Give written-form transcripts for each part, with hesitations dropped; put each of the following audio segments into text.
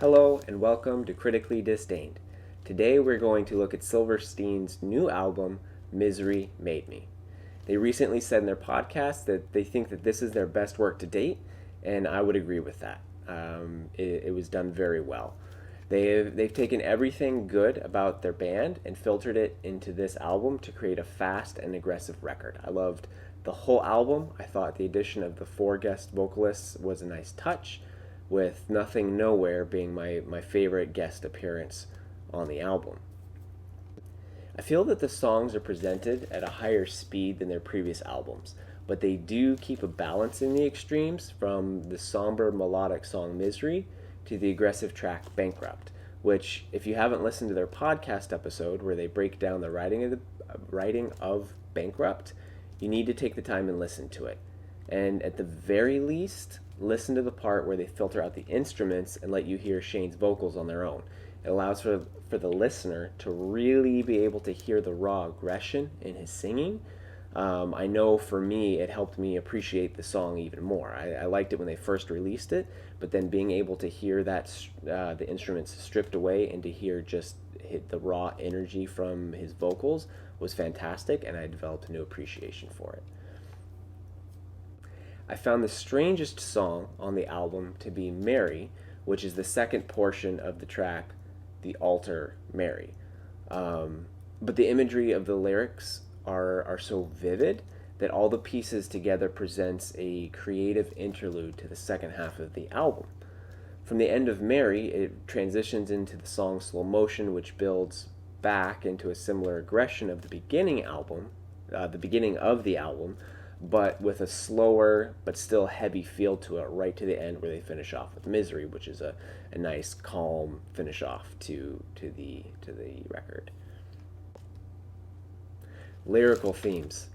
Hello and welcome to Critically Disdained. Today we're going to look at Silverstein's new album, Misery Made Me. They recently said in their podcast that they think that this is their best work to date, and I would agree with that. It was done very well. They've taken everything good about their band and filtered it into this album to create a fast and aggressive record. I loved the whole album. I thought the addition of the 4 guest vocalists was a nice touch, with Nothing Nowhere being my favorite guest appearance on the album. I feel that the songs are presented at a higher speed than their previous albums, but they do keep a balance in the extremes, from the somber melodic song Misery to the aggressive track Bankrupt, which, if you haven't listened to their podcast episode where they break down the writing of Bankrupt, you need to take the time and listen to it. And at the very least, listen to the part where they filter out the instruments and let you hear Shane's vocals on their own. It allows for the listener to really be able to hear the raw aggression in his singing. I know for me, it helped me appreciate the song even more. I liked it when they first released it, but then being able to hear that the instruments stripped away and to hear just the raw energy from his vocals was fantastic, and I developed a new appreciation for it. I found the strangest song on the album to be Mary, which is the second portion of the track, The Altar Mary. But the imagery of the lyrics are so vivid that all the pieces together presents a creative interlude to the second half of the album. From the end of Mary, it transitions into the song Slow Motion, which builds back into a similar aggression of the beginning of the album, but with a slower but still heavy feel to it right to the end, where they finish off with Misery, which is a nice calm finish off to the record. Lyrical themes: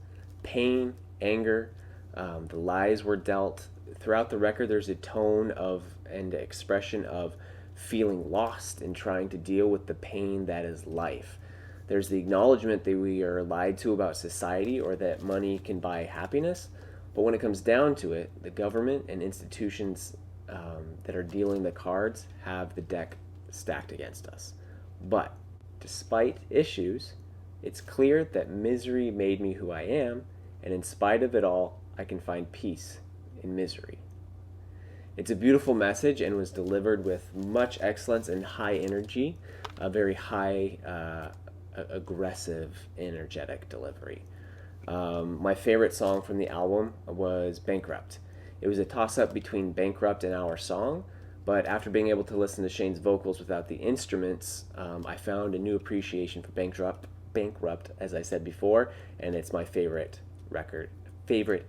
pain, anger, the lies were dealt. Throughout the record there's a tone of and expression of feeling lost and trying to deal with the pain that is life. There's the acknowledgement that we are lied to about society, or that money can buy happiness. But when it comes down to it, the government and institutions that are dealing the cards have the deck stacked against us. But despite issues, it's clear that misery made me who I am, and in spite of it all, I can find peace in misery. It's a beautiful message and was delivered with much excellence and high energy, a very high aggressive, energetic delivery. My favorite song from the album was Bankrupt. It was a toss-up between Bankrupt and Our Song, but after being able to listen to Shane's vocals without the instruments, I found a new appreciation for Bankrupt, as I said before, and it's my favorite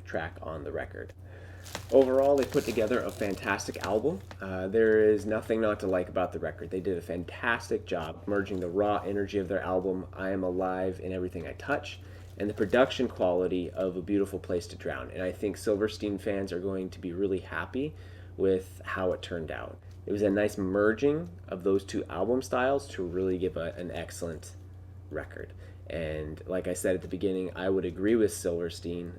track on the record. Overall, they put together a fantastic album. There is nothing not to like about the record. They did a fantastic job merging the raw energy of their album, I Am Alive in Everything I Touch, and the production quality of A Beautiful Place to Drown. And I think Silverstein fans are going to be really happy with how it turned out. It was a nice merging of those two album styles to really give an excellent record. And like I said at the beginning, I would agree with Silverstein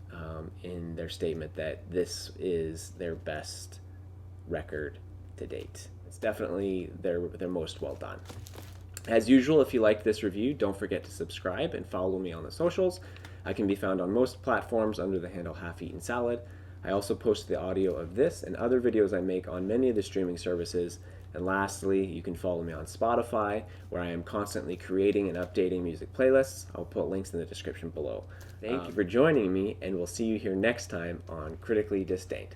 in their statement that this is their best record to date. It's definitely their most well done. As usual, if you liked this review, don't forget to subscribe and follow me on the socials. I can be found on most platforms under the handle Half Eaten Salad. I also post the audio of this and other videos I make on many of the streaming services. And lastly, you can follow me on Spotify, where I am constantly creating and updating music playlists. I'll put links in the description below. Thank you for joining me, and we'll see you here next time on Critically Disdained.